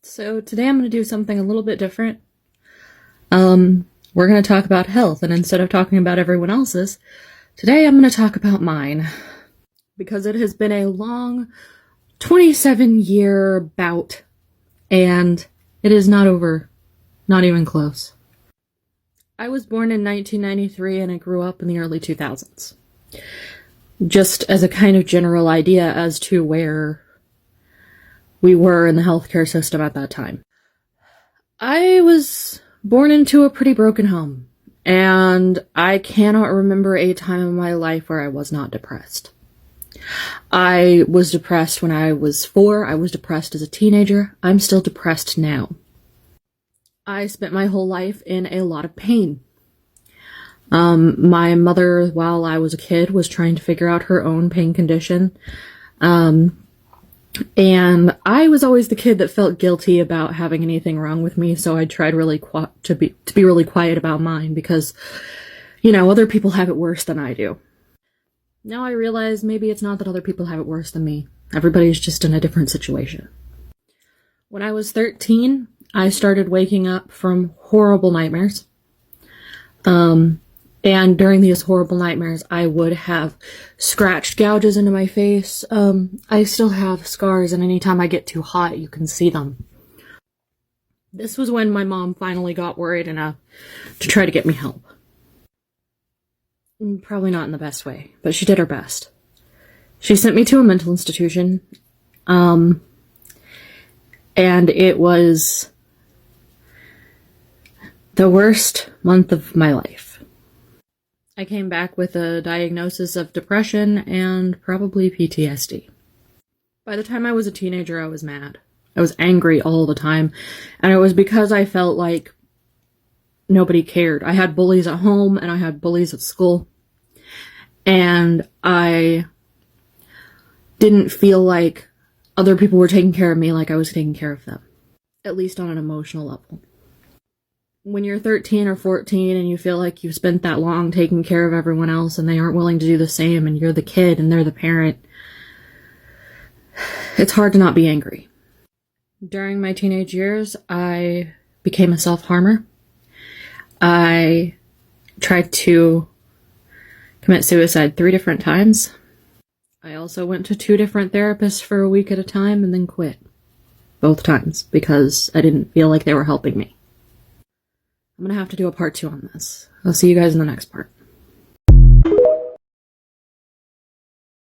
So today I'm going to do something a little bit different. We're going to talk about health, and instead of talking about everyone else's, today I'm going to talk about mine. Because it has been a long 27-year bout, and it is not over. Not even close. I was born in 1993 and I grew up in the early 2000s. Just as a kind of general idea as to where we were in the healthcare system at that time. I was born into a pretty broken home, and I cannot remember a time in my life where I was not depressed. I was depressed when I was 4, I was depressed as a teenager, I'm still depressed now. I spent my whole life in a lot of pain. My mother, while I was a kid, was trying to figure out her own pain condition. And I was always the kid that felt guilty about having anything wrong with me, so I tried really to be really quiet about mine because, other people have it worse than I do. Now I realize maybe it's not that other people have it worse than me. Everybody's just in a different situation. When I was 13, I started waking up from horrible nightmares. And during these horrible nightmares, I would have scratched gouges into my face. I still have scars, and anytime I get too hot, you can see them. This was when my mom finally got worried enough to try to get me help. Probably not in the best way, but she did her best. She sent me to a mental institution, and it was the worst month of my life. I came back with a diagnosis of depression and probably PTSD. By the time I was a teenager, I was mad. I was angry all the time, and it was because I felt like nobody cared. I had bullies at home, and I had bullies at school, and I didn't feel like other people were taking care of me like I was taking care of them, at least on an emotional level. When you're 13 or 14 and you feel like you've spent that long taking care of everyone else and they aren't willing to do the same, and you're the kid and they're the parent, it's hard to not be angry. During my teenage years, I became a self-harmer. I tried to commit suicide 3 different times. I also went to 2 different therapists for a week at a time and then quit. Both times, because I didn't feel like they were helping me. I'm gonna have to do a part 2 on this. I'll see you guys in the next part.